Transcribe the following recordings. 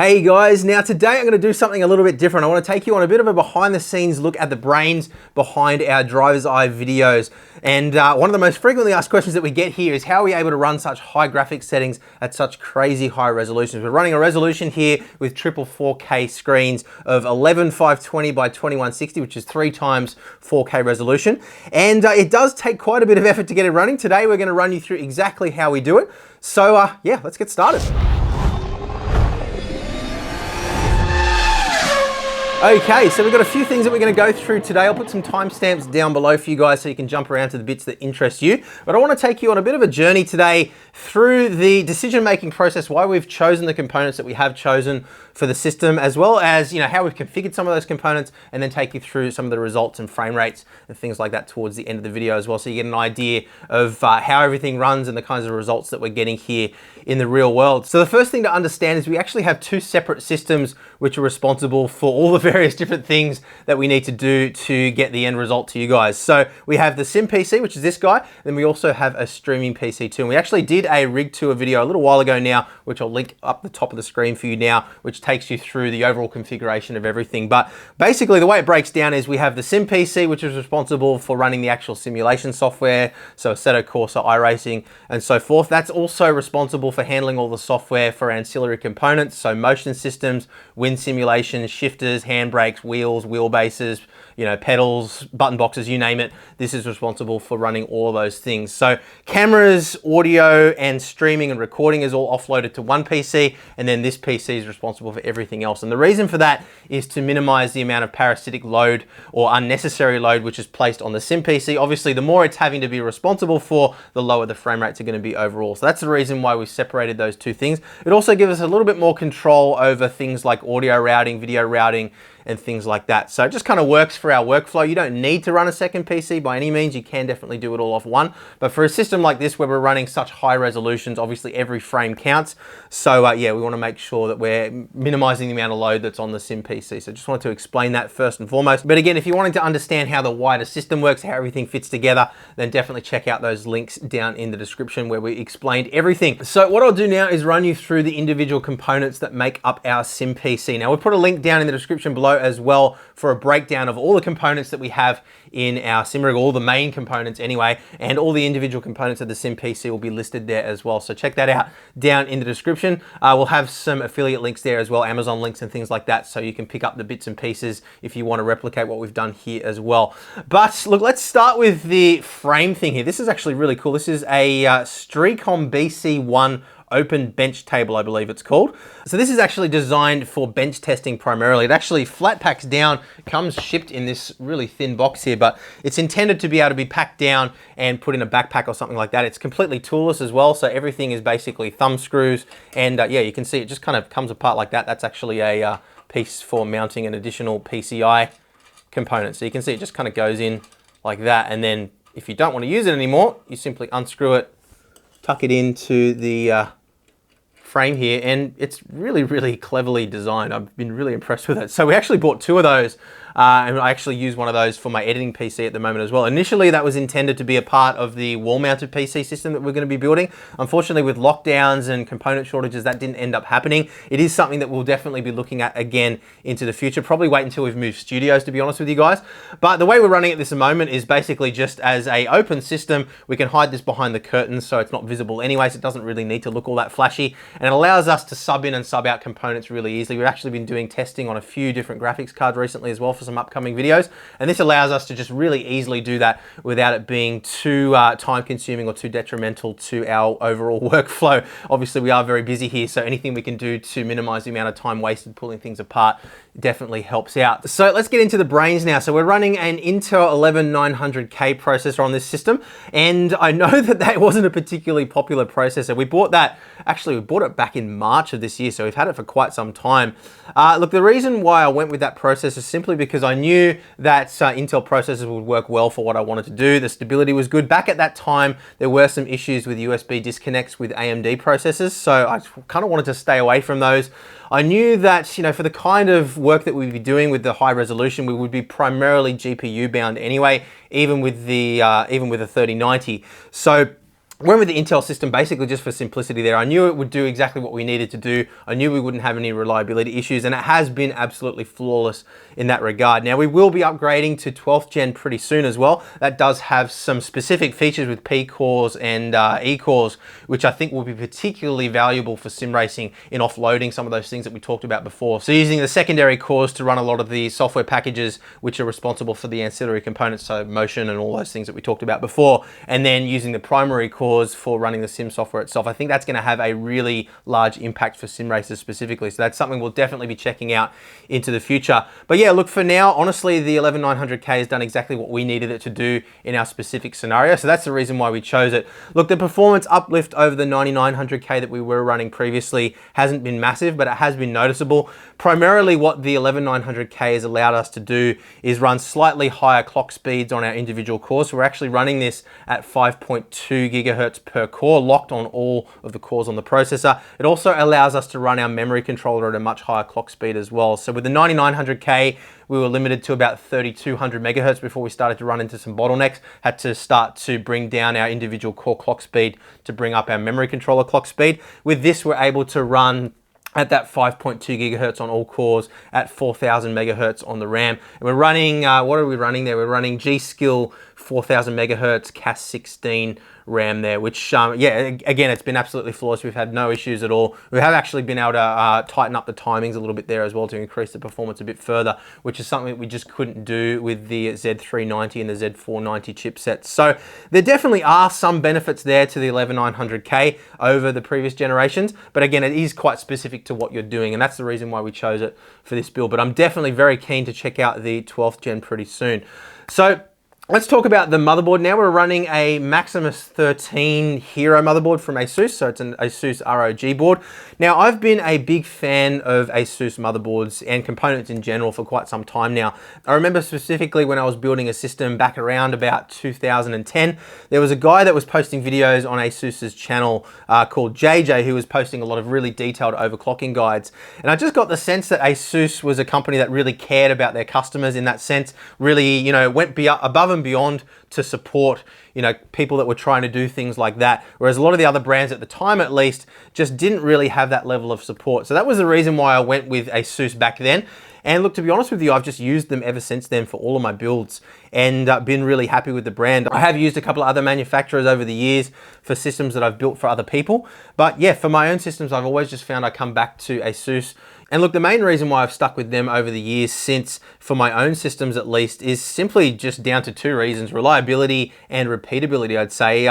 Hey guys, now today I'm going to do something a little bit different. I want to take you on a bit of a behind the scenes look at the brains behind our driver's eye videos. And one of the most frequently asked questions that we get here is how are we able to run such high graphics settings at such crazy high resolutions? We're running a resolution here with triple 4K screens of 11520 by 2160, which is 3 times 4K resolution. And it does take quite a bit of effort to get it running. Today we're going to run you through exactly how we do it. So yeah, let's get started. Okay, so we've got a few things that we're going to go through today. I'll put some timestamps down below for you guys so you can jump around to the bits that interest you. But I want to take you on a bit of a journey today through the decision-making process, why we've chosen the components that we have chosen for the system, as well as how we've configured some of those components, and then take you through some of the results and frame rates and things like that towards the end of the video as well, so you get an idea of how everything runs and the kinds of results that we're getting here in the real world. So the first thing to understand is we actually have 2 separate systems which are responsible for all the various different things that we need to do to get the end result to you guys. So we have the Sim PC, which is this guy, then we also have a streaming PC too. And we actually did a rig tour video a little while ago now, which I'll link up the top of the screen for you now, which takes you through the overall configuration of everything. But basically the way it breaks down is we have the Sim PC, which is responsible for running the actual simulation software, so Assetto Corsa, iRacing, and so forth. That's also responsible for handling all the software for ancillary components, so motion systems, wind simulation, shifters, handbrakes, wheels, wheelbases, pedals, button boxes, you name it. This is responsible for running all of those things. So cameras, audio, and streaming and recording is all offloaded to one PC, and then this PC is responsible for everything else. And the reason for that is to minimize the amount of parasitic load or unnecessary load which is placed on the Sim PC. Obviously, the more it's having to be responsible for, the lower the frame rates are going to be overall. So that's the reason why we separated those 2 things. It also gives us a little bit more control over things like audio routing, video routing, and things like that. So it just kind of works for our workflow. You don't need to run a second PC by any means. You can definitely do it all off one. But for a system like this where we're running such high resolutions, obviously every frame counts. So yeah, we want to make sure that we're minimizing the amount of load that's on the Sim PC. So just wanted to explain that first and foremost. But again, if you're wanting to understand how the wider system works, how everything fits together, then definitely check out those links down in the description where we explained everything. So what I'll do now is run you through the individual components that make up our Sim PC. Now we'll put a link down in the description below as well for a breakdown of all the components that we have in our sim rig, all the main components anyway, and all the individual components of the Sim PC will be listed there as well. So check that out down in the description. We'll have some affiliate links there as well, Amazon links and things like that, so you can pick up the bits and pieces if you want to replicate what we've done here as well. But look, let's start with the frame thing here. This is actually really cool. This is a Streacom BC1 open bench table, I believe it's called. So this is actually designed for bench testing primarily. It actually flat packs down, comes shipped in this really thin box here, but it's intended to be able to be packed down and put in a backpack or something like that. It's completely toolless as well, so everything is basically thumb screws, and yeah, you can see it just kind of comes apart like that. That's actually a piece for mounting an additional PCI component. So you can see it just kind of goes in like that, and then if you don't want to use it anymore, you simply unscrew it, tuck it into the frame here, and it's really, really cleverly designed. I've been really impressed with it. So we actually bought 2 of those, and I actually use one of those for my editing PC at the moment as well. Initially, that was intended to be a part of the wall-mounted PC system that we're going to be building. Unfortunately, with lockdowns and component shortages, that didn't end up happening. It is something that we'll definitely be looking at again into the future. Probably wait until we've moved studios, to be honest with you guys. But the way we're running it this moment is basically just as a open system. We can hide this behind the curtains so it's not visible anyways. It doesn't really need to look all that flashy, and it allows us to sub in and sub out components really easily. We've actually been doing testing on a few different graphics cards recently as well for some upcoming videos, and this allows us to just really easily do that without it being too time consuming or too detrimental to our overall workflow. Obviously we are very busy here, so anything we can do to minimize the amount of time wasted pulling things apart definitely helps out. So let's get into the brains now. So we're running an Intel 11900K processor on this system, and I know that wasn't a particularly popular processor. We bought it back in March of this year, so we've had it for quite some time. Look, the reason why I went with that processor is simply because I knew that Intel processors would work well for what I wanted to do. The stability was good. Back at that time, there were some issues with USB disconnects with AMD processors, so I kind of wanted to stay away from those. I knew that, for the kind of work that we'd be doing with the high resolution, we would be primarily GPU bound anyway, even with the 3090. So went with the Intel system basically just for simplicity there. I knew it would do exactly what we needed to do. I knew we wouldn't have any reliability issues, and it has been absolutely flawless in that regard. Now, we will be upgrading to 12th gen pretty soon as well. That does have some specific features with P cores and E cores, which I think will be particularly valuable for sim racing in offloading some of those things that we talked about before. So using the secondary cores to run a lot of the software packages which are responsible for the ancillary components, so motion and all those things that we talked about before, and then using the primary cores for running the sim software itself. I think that's going to have a really large impact for sim racers specifically. So that's something we'll definitely be checking out into the future. But yeah, look, for now, honestly, the 11900K has done exactly what we needed it to do in our specific scenario. So that's the reason why we chose it. Look, the performance uplift over the 9900K that we were running previously hasn't been massive, but it has been noticeable. Primarily what the 11900K has allowed us to do is run slightly higher clock speeds on our individual cores. So we're actually running this at 5.2 gigahertz per core, locked on all of the cores on the processor. It also allows us to run our memory controller at a much higher clock speed as well. So with the 9900K, we were limited to about 3200 megahertz before we started to run into some bottlenecks. Had to start to bring down our individual core clock speed to bring up our memory controller clock speed. With this, we're able to run at that 5.2 gigahertz on all cores, at 4000 megahertz on the RAM. And we're running, what are we running there? We're running G.Skill 4000 megahertz CAS16 RAM there, which, yeah, again, it's been absolutely flawless. We've had no issues at all. We have actually been able to tighten up the timings a little bit there as well to increase the performance a bit further, which is something that we just couldn't do with the Z390 and the Z490 chipsets. So there definitely are some benefits there to the 11900K over the previous generations, but again, it is quite specific to what you're doing, and that's the reason why we chose it for this build. But I'm definitely very keen to check out the 12th gen pretty soon. So let's talk about the motherboard now. We're running a Maximus 13 Hero motherboard from ASUS, so it's an ASUS ROG board. Now, I've been a big fan of ASUS motherboards and components in general for quite some time now. I remember specifically when I was building a system back around about 2010, there was a guy that was posting videos on ASUS's channel called JJ, who was posting a lot of really detailed overclocking guides. And I just got the sense that ASUS was a company that really cared about their customers in that sense, really, you know, went above and beyond to support, you know, people that were trying to do things like that. Whereas a lot of the other brands at the time, at least, just didn't really have that level of support. So that was the reason why I went with ASUS back then. And look, to be honest with you, I've just used them ever since then for all of my builds and been really happy with the brand. I have used a couple of other manufacturers over the years for systems that I've built for other people. But yeah, for my own systems, I've always just found I come back to ASUS. And look, the main reason why I've stuck with them over the years since, for my own systems at least, is simply just down to two reasons: reliability and repeatability, I'd say.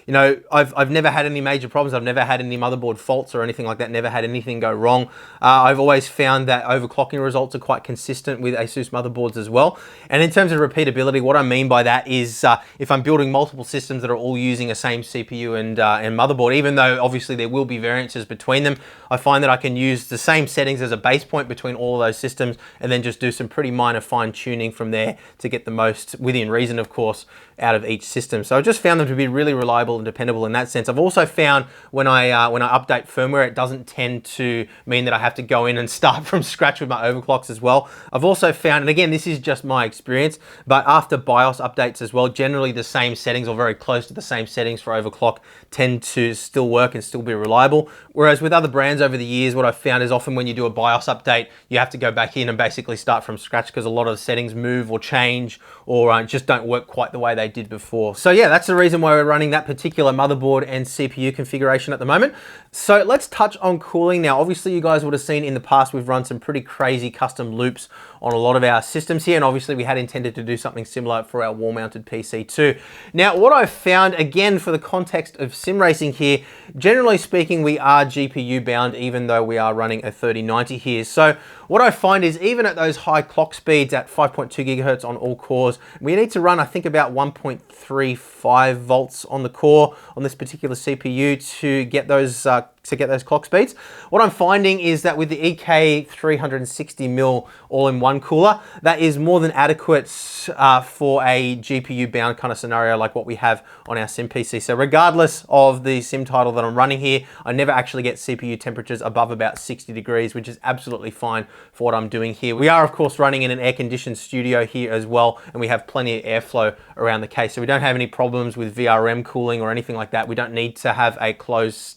You know, I've never had any major problems. I've never had any motherboard faults or anything like that, never had anything go wrong. I've always found that overclocking results are quite consistent with ASUS motherboards as well. And in terms of repeatability, what I mean by that is if I'm building multiple systems that are all using the same CPU and motherboard, even though obviously there will be variances between them, I find that I can use the same settings as a base point between all of those systems and then just do some pretty minor fine tuning from there to get the most, within reason of course, out of each system. So I just found them to be really reliable and dependable in that sense. I've also found when I update firmware, it doesn't tend to mean that I have to go in and start from scratch with my overclocks as well. I've also found, and again, this is just my experience, but after BIOS updates as well, generally the same settings or very close to the same settings for overclock tend to still work and still be reliable. Whereas with other brands over the years, what I've found is often when you do a BIOS update, you have to go back in and basically start from scratch because a lot of the settings move or change or just don't work quite the way they did before. So yeah, that's the reason why we're running that particular motherboard and CPU configuration at the moment. So let's touch on cooling now. Obviously you guys would have seen in the past, we've run some pretty crazy custom loops on a lot of our systems here. And obviously we had intended to do something similar for our wall mounted PC too. Now, what I've found, again, for the context of sim racing here, generally speaking, we are GPU bound, even though we are running a 3090 here. So what I find is even at those high clock speeds at 5.2 gigahertz on all cores, we need to run, I think, about 1.35 volts on the core on this particular CPU to get those to get those clock speeds. What I'm finding is that with the EK 360mm all-in-one cooler, that is more than adequate for a GPU bound kind of scenario like what we have on our sim PC. So regardless of the sim title that I'm running here, I never actually get CPU temperatures above about 60 degrees, which is absolutely fine for what I'm doing here. We are of course running in an air-conditioned studio here as well, and we have plenty of airflow around the case. So we don't have any problems with VRM cooling or anything like that. We don't need to have a closed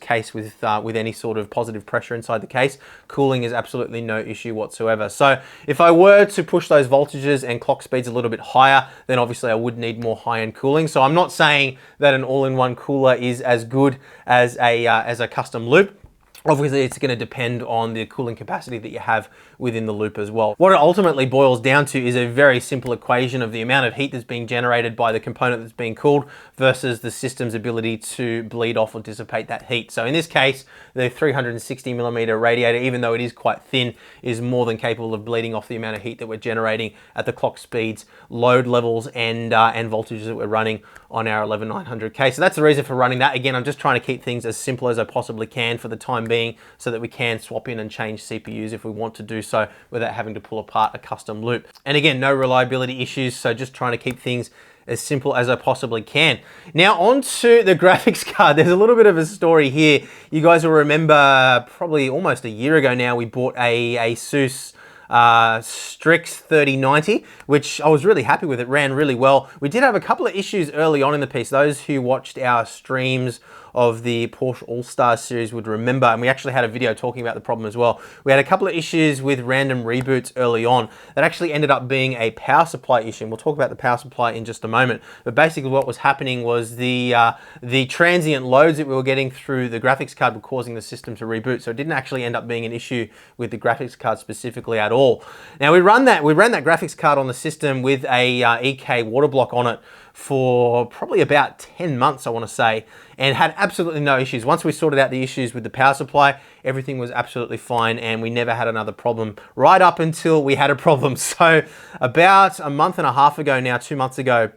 case with any sort of positive pressure inside the case. Cooling is absolutely no issue whatsoever. So if I were to push those voltages and clock speeds a little bit higher, then obviously I would need more high-end cooling. So I'm not saying that an all-in-one cooler is as good as a custom loop. Obviously, it's going to depend on the cooling capacity that you have within the loop as well. What it ultimately boils down to is a very simple equation of the amount of heat that's being generated by the component that's being cooled versus the system's ability to bleed off or dissipate that heat. So in this case, the 360mm radiator, even though it is quite thin, is more than capable of bleeding off the amount of heat that we're generating at the clock speeds, load levels, and voltages that we're running on our 11900K. So that's the reason for running that. Again, I'm just trying to keep things as simple as I possibly can for the time being, so that we can swap in and change CPUs if we want to do so without having to pull apart a custom loop. And again, no reliability issues, so just trying to keep things as simple as I possibly can. Now onto the graphics card. There's a little bit of a story here. You guys will remember probably almost a year ago now, we bought a ASUS Strix 3090, which I was really happy with. It ran really well. We did have a couple of issues early on in the piece. Those who watched our streams of the Porsche All-Stars series would remember, and we actually had a video talking about the problem as well. We had a couple of issues with random reboots early on that actually ended up being a power supply issue, and we'll talk about the power supply in just a moment. But basically what was happening was the transient loads that we were getting through the graphics card were causing the system to reboot, so it didn't actually end up being an issue with the graphics card specifically at all. Now we ran that graphics card on the system with a EK water block on it for probably about 10 months, I want to say, and had absolutely no issues. Once we sorted out the issues with the power supply, everything was absolutely fine, and we never had another problem right up until we had a problem. So about a month and a half ago now, 2 months ago,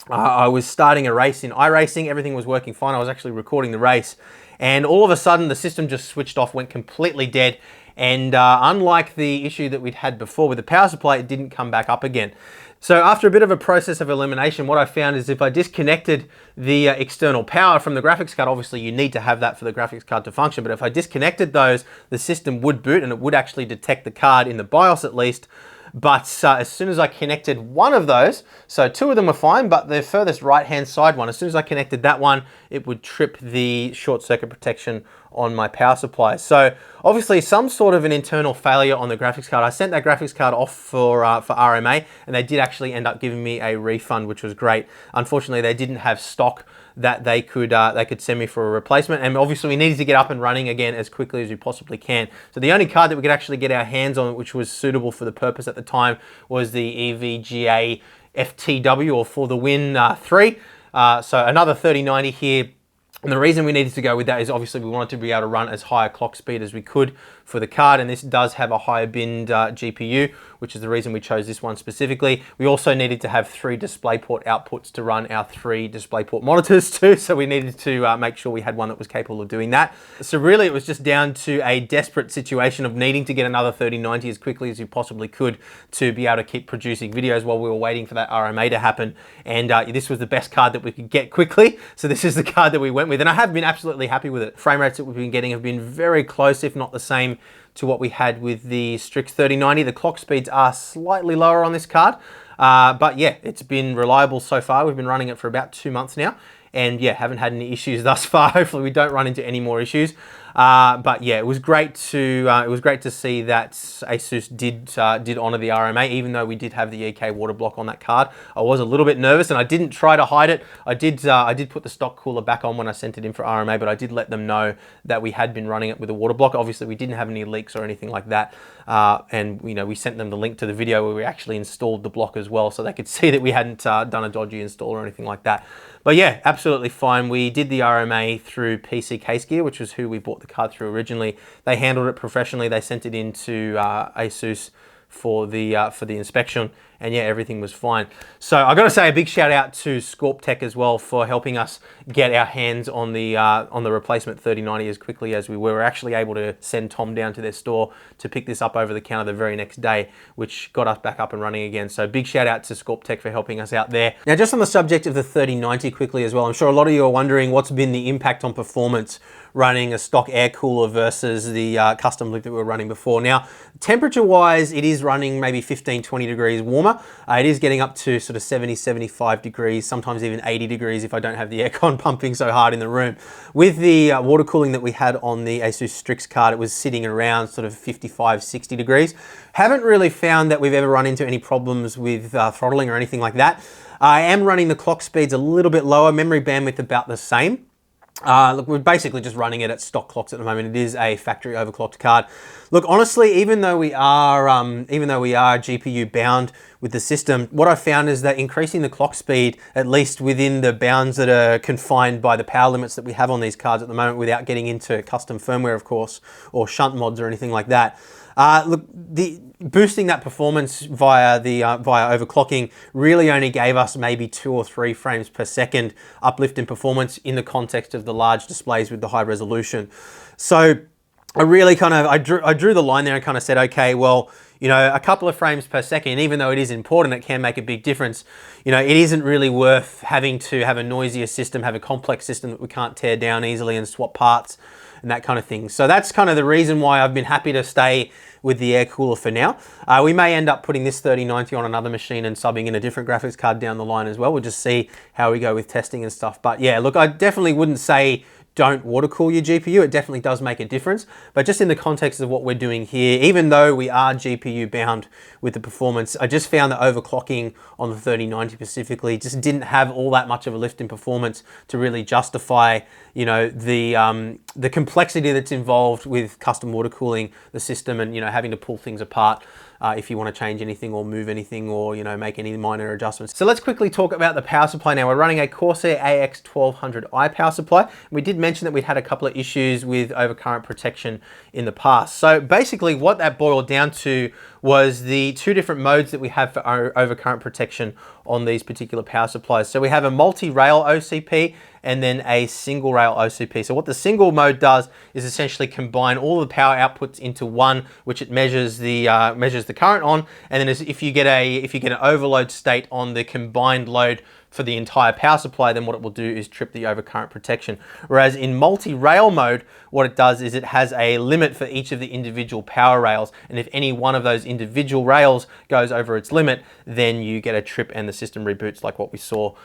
I was starting a race in iRacing. Everything was working fine. I was actually recording the race, and all of a sudden the system just switched off, went completely dead. And unlike the issue that we'd had before with the power supply, it didn't come back up again. So after a bit of a process of elimination, what I found is if I disconnected the external power from the graphics card, obviously you need to have that for the graphics card to function, but if I disconnected those, the system would boot and it would actually detect the card in the BIOS at least. But as soon as I connected one of those, so two of them were fine, but the furthest right-hand side one, as soon as I connected that one, it would trip the short circuit protection on my power supply. So obviously some sort of an internal failure on the graphics card. I sent that graphics card off for RMA, and they did actually end up giving me a refund, which was great. Unfortunately, they didn't have stock that they could send me for a replacement, and obviously we needed to get up and running again as quickly as we possibly can. So the only card that we could actually get our hands on, which was suitable for the purpose at the time, was the EVGA FTW, or For the Win 3. So another 3090 here. And the reason we needed to go with that is obviously we wanted to be able to run as high a clock speed as we could for the card, and this does have a higher binned GPU, which is the reason we chose this one specifically. We also needed to have 3 DisplayPort outputs to run our 3 DisplayPort monitors too, so we needed to make sure we had one that was capable of doing that. So really it was just down to a desperate situation of needing to get another 3090 as quickly as you possibly could to be able to keep producing videos while we were waiting for that RMA to happen, and this was the best card that we could get quickly, so this is the card that we went with, and I have been absolutely happy with it. Frame rates that we've been getting have been very close, if not the same, to what we had with the Strix 3090. The clock speeds are slightly lower on this card, but yeah, it's been reliable so far. We've been running it for about 2 months now, and yeah, haven't had any issues thus far. Hopefully we don't run into any more issues. But yeah, it was great to see that ASUS did honor the RMA, even though we did have the EK water block on that card. I was a little bit nervous, and I didn't try to hide it. I did put the stock cooler back on when I sent it in for RMA, but I did let them know that we had been running it with a water block. Obviously, we didn't have any leaks or anything like that, and you know, we sent them the link to the video where we actually installed the block as well, so they could see that we hadn't done a dodgy install or anything like that. But yeah, absolutely fine. We did the RMA through PC Case Gear, which was who we bought the card through originally. They handled it professionally. They sent it into ASUS for the inspection, and yeah, everything was fine. So I got to say a big shout out to SIMUCUBE as well for helping us get our hands on the replacement 3090 as quickly as we were. We were actually able to send Tom down to their store to pick this up over the counter the very next day, which got us back up and running again. So big shout out to SIMUCUBE for helping us out there. Now, just on the subject of the 3090 quickly as well, I'm sure a lot of you are wondering what's been the impact on performance running a stock air cooler versus the custom loop that we were running before. Now, temperature wise, it is running maybe 15-20 degrees warmer. It is getting up to sort of 70-75 degrees, sometimes even 80 degrees if I don't have the aircon pumping so hard in the room. With the water cooling that we had on the Asus Strix card, it was sitting around sort of 55-60 degrees. Haven't really found that we've ever run into any problems with throttling or anything like that. I am running the clock speeds a little bit lower, memory bandwidth about the same. Look, we're basically just running it at stock clocks at the moment. It is a factory overclocked card. Look, honestly, even though we are GPU bound with the system, what I found is that increasing the clock speed, at least within the bounds that are confined by the power limits that we have on these cards at the moment, without getting into custom firmware, of course, or shunt mods or anything like that. Look, boosting that performance via overclocking really only gave us maybe 2 or 3 frames per second uplift in performance in the context of the large displays with the high resolution. So I really I drew the line there and kind of said, okay, well, you know, a couple of frames per second, even though it is important, it can make a big difference. You know, it isn't really worth having to have a noisier system, have a complex system that we can't tear down easily and swap parts and that kind of thing. So that's kind of the reason why I've been happy to stay with the air cooler for now. We may end up putting this 3090 on another machine and subbing in a different graphics card down the line as well. We'll just see how we go with testing and stuff. But yeah, look, I definitely wouldn't say don't water cool your GPU. It definitely does make a difference. But just in the context of what we're doing here, even though we are GPU bound with the performance, I just found that overclocking on the 3090 specifically just didn't have all that much of a lift in performance to really justify, you know, the complexity that's involved with custom water cooling the system and, you know, having to pull things apart if you want to change anything or move anything or, you know, make any minor adjustments. So let's quickly talk about the power supply now. We're running a Corsair AX1200i power supply. We did mention that we'd had a couple of issues with overcurrent protection in the past. So basically what that boiled down to was the 2 different modes that we have for overcurrent protection on these particular power supplies. So we have a multi-rail OCP and then a single rail OCP. So what the single mode does is essentially combine all the power outputs into one, which it measures the current on, and then if you get an overload state on the combined load for the entire power supply, then what it will do is trip the overcurrent protection. Whereas in multi-rail mode, what it does is it has a limit for each of the individual power rails, and if any one of those individual rails goes over its limit, then you get a trip and the system reboots like what we saw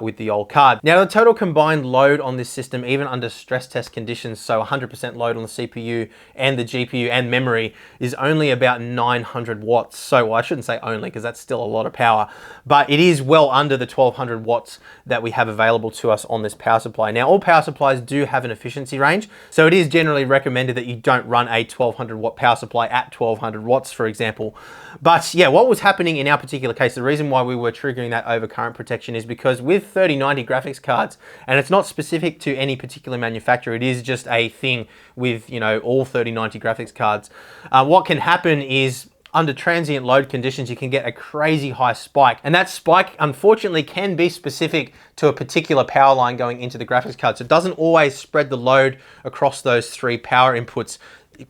with the old card. Now, the total combined load on this system, even under stress test conditions, so 100% load on the CPU and the GPU and memory, is only about 900 watts. So, well, I shouldn't say only, because that's still a lot of power, but it is well under the 1200 watts that we have available to us on this power supply. Now, all power supplies do have an efficiency range, so it is generally recommended that you don't run a 1200 watt power supply at 1200 watts, for example. But yeah, what was happening in our particular case, the reason why we were triggering that overcurrent protection is because with 3090 graphics cards, and it's not specific to any particular manufacturer, it is just a thing with, you know, all 3090 graphics cards, what can happen is under transient load conditions, you can get a crazy high spike. And that spike, unfortunately, can be specific to a particular power line going into the graphics card. So it doesn't always spread the load across those 3 power inputs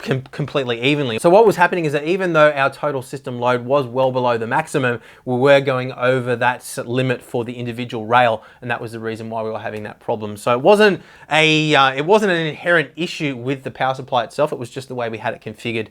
completely evenly. So what was happening is that even though our total system load was well below the maximum, we were going over that limit for the individual rail, and that was the reason why we were having that problem. So it wasn't an inherent issue with the power supply itself. It was just the way we had it configured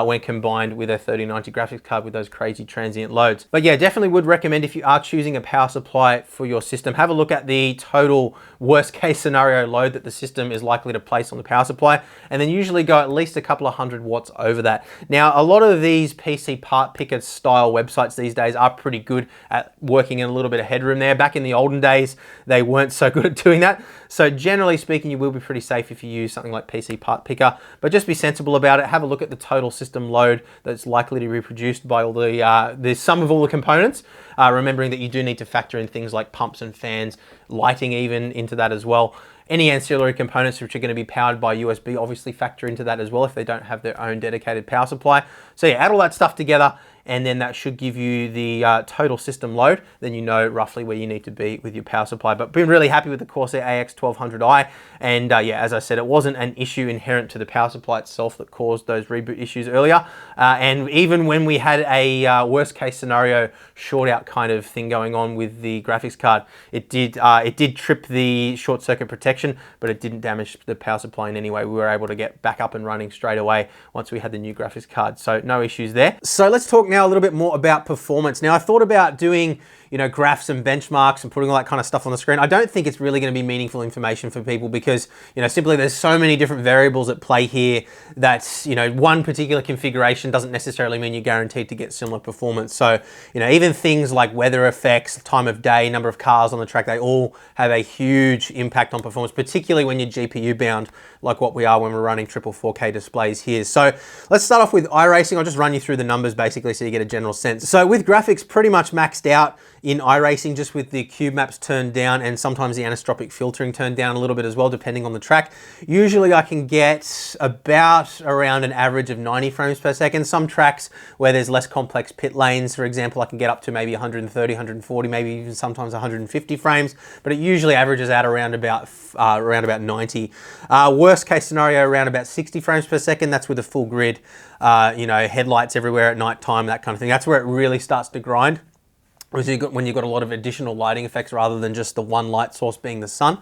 when combined with a 3090 graphics card with those crazy transient loads. But yeah, definitely would recommend, if you are choosing a power supply for your system, have a look at the total worst case scenario load that the system is likely to place on the power supply, and then usually go at least a couple of 100 watts over that. Now, a lot of these PC part picker style websites these days are pretty good at working in a little bit of headroom there. Back in the olden days, they weren't so good at doing that. So generally speaking, you will be pretty safe if you use something like PC part picker, but just be sensible about it. Have a look at the total system load that's likely to be produced by all the sum of all the components, remembering that you do need to factor in things like pumps and fans, lighting even into that as well. Any ancillary components which are going to be powered by USB obviously factor into that as well if they don't have their own dedicated power supply. So yeah, add all that stuff together and then that should give you the total system load. Then you know roughly where you need to be with your power supply. But been really happy with the Corsair AX1200i, and yeah, as I said, it wasn't an issue inherent to the power supply itself that caused those reboot issues earlier. And even when we had a worst case scenario short out kind of thing going on with the graphics card, it did trip the short circuit protection, but it didn't damage the power supply in any way. We were able to get back up and running straight away once we had the new graphics card, so no issues there. So let's talk now a little bit more about performance. Now, I thought about doing, you know, graphs and benchmarks and putting all that kind of stuff on the screen. I don't think it's really going to be meaningful information for people because, you know, simply there's so many different variables at play here that, you know, one particular configuration doesn't necessarily mean you're guaranteed to get similar performance. So, you know, even things like weather effects, time of day, number of cars on the track, they all have a huge impact on performance, particularly when you're GPU bound like what we are when we're running triple 4K displays here. So let's start off with iRacing. I'll just run you through the numbers basically so you get a general sense. So with graphics pretty much maxed out in iRacing, just with the cube maps turned down and sometimes the anisotropic filtering turned down a little bit as well, depending on the track. Usually I can get about around an average of 90 frames per second. Some tracks where there's less complex pit lanes, for example, I can get up to maybe 130, 140, maybe even sometimes 150 frames, but it usually averages out around about 90. Worst case scenario, around about 60 frames per second. That's with a full grid, you know, headlights everywhere at night time, that kind of thing. That's where it really starts to grind, when you've got a lot of additional lighting effects rather than just the one light source being the sun.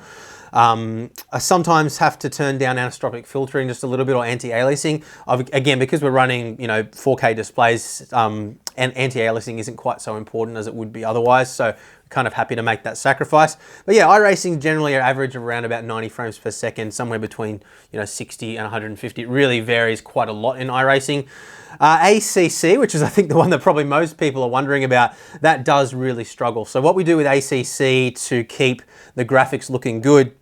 I sometimes have to turn down anisotropic filtering just a little bit, or anti-aliasing. Again, because we're running, you know, 4K displays, and anti-aliasing isn't quite so important as it would be otherwise. So kind of happy to make that sacrifice. But yeah, iRacing generally are average of around about 90 frames per second, somewhere between, you know, 60 and 150. It really varies quite a lot in iRacing. ACC, which is I think the one that probably most people are wondering about, that does really struggle. So what we do with ACC to keep the graphics looking good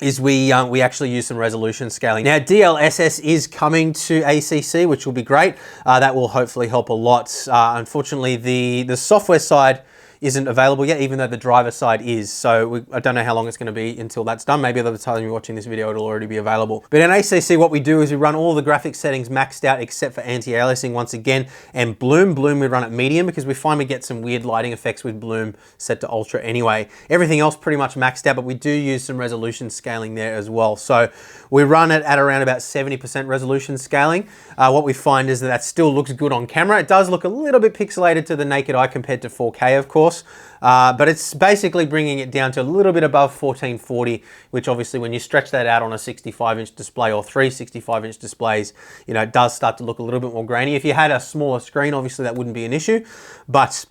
is we actually use some resolution scaling. Now, DLSS is coming to ACC, which will be great. That will hopefully help a lot. Unfortunately, the software side isn't available yet, even though the driver side is. So I don't know how long it's going to be until that's done. Maybe by the time you're watching this video, it'll already be available. But in ACC, what we do is we run all the graphics settings maxed out except for anti-aliasing once again, and bloom. Bloom we run at medium because we find we get some weird lighting effects with bloom set to ultra anyway. Everything else pretty much maxed out, but we do use some resolution scaling there as well. So we run it at around about 70% resolution scaling. What we find is that still looks good on camera. It does look a little bit pixelated to the naked eye compared to 4K, of course. But it's basically bringing it down to a little bit above 1440, which obviously when you stretch that out on a 65-inch display or three 65-inch displays, you know, it does start to look a little bit more grainy. If you had a smaller screen, obviously that wouldn't be an issue, but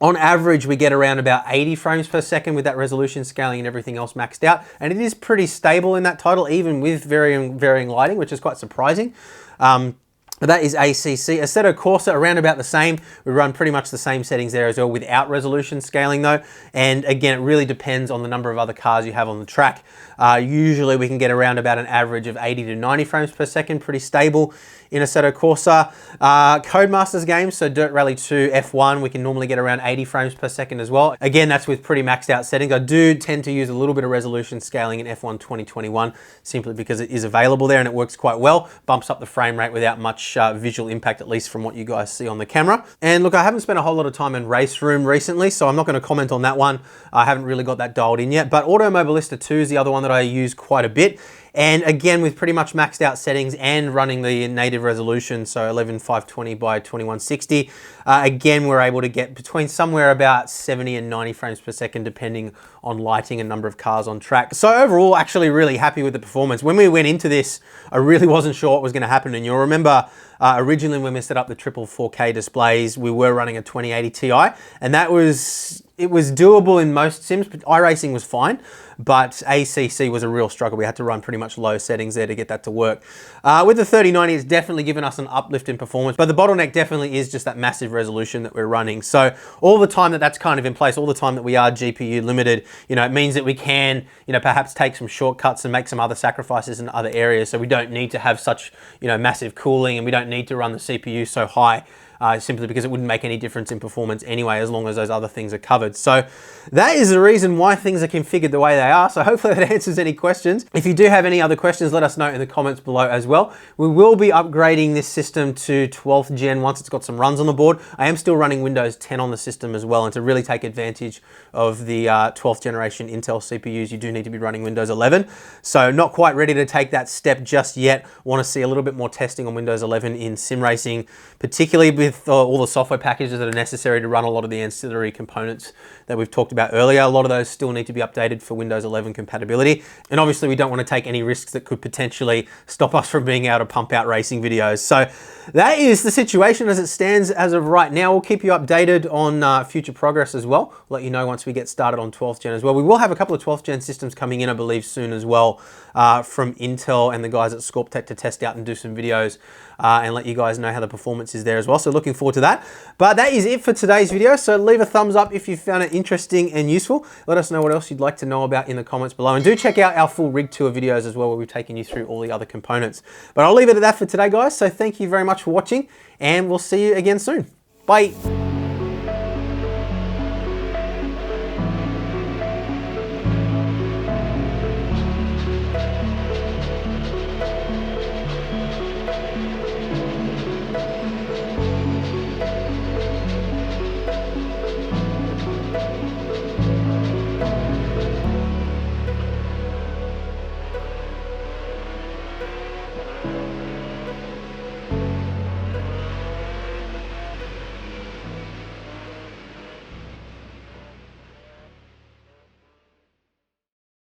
on average, we get around about 80 frames per second with that resolution scaling and everything else maxed out. And it is pretty stable in that title, even with varying lighting, which is quite surprising. But that is ACC. Assetto Corsa, around about the same. We run pretty much the same settings there as well, without resolution scaling though. And again, it really depends on the number of other cars you have on the track. Usually we can get around about an average of 80 to 90 frames per second, pretty stable in Assetto Corsa. Codemasters games, so Dirt Rally 2, F1, we can normally get around 80 frames per second as well. Again, that's with pretty maxed out settings. I do tend to use a little bit of resolution scaling in F1 2021, simply because it is available there and it works quite well. Bumps up the frame rate without much visual impact, at least from what you guys see on the camera. And look, I haven't spent a whole lot of time in Race Room recently, so I'm not going to comment on that one. I haven't really got that dialed in yet, but Automobilista 2 is the other one that I use quite a bit. And again, with pretty much maxed out settings and running the native resolution, so 11520 by 2160, again, we're able to get between somewhere about 70 and 90 frames per second, depending on lighting and number of cars on track. So overall, actually really happy with the performance. When we went into this, I really wasn't sure what was going to happen. And you'll remember originally when we set up the triple 4K displays, we were running a 2080 Ti, and it was doable in most sims, but iRacing was fine, but ACC was a real struggle. We had to run pretty much low settings there to get that to work. With the 3090, it's definitely given us an uplift in performance, but the bottleneck definitely is just that massive resolution that we're running. So all the time that that's kind of in place, all the time that we are GPU limited, you know, it means that we can, you know, perhaps take some shortcuts and make some other sacrifices in other areas. So we don't need to have such, you know, massive cooling, and we don't need to run the CPU so high. simply because it wouldn't make any difference in performance anyway, as long as those other things are covered. So that is the reason why things are configured the way they are. So hopefully that answers any questions. If you do have any other questions, let us know in the comments below as well. We will be upgrading this system to 12th gen once it's got some runs on the board. I am still running Windows 10 on the system as well, and to really take advantage of the 12th generation Intel CPUs, you do need to be running Windows 11. So not quite ready to take that step just yet. Want to see a little bit more testing on Windows 11 in sim racing, particularly with all the software packages that are necessary to run a lot of the ancillary components that we've talked about earlier. A lot of those still need to be updated for Windows 11 compatibility. And obviously we don't want to take any risks that could potentially stop us from being able to pump out racing videos. So that is the situation as it stands as of right now. We'll keep you updated on future progress as well. We'll let you know once we get started on 12th gen as well. We will have a couple of 12th gen systems coming in, I believe, soon as well from Intel and the guys at ScorpTech to test out and do some videos and let you guys know how the performance is there as well. So looking forward to that. But that is it for today's video. So leave a thumbs up if you found it interesting and useful. Let us know what else you'd like to know about in the comments below. And do check out our full rig tour videos as well, where we've taken you through all the other components. But I'll leave it at that for today, guys. So thank you very much for watching, and we'll see you again soon. Bye.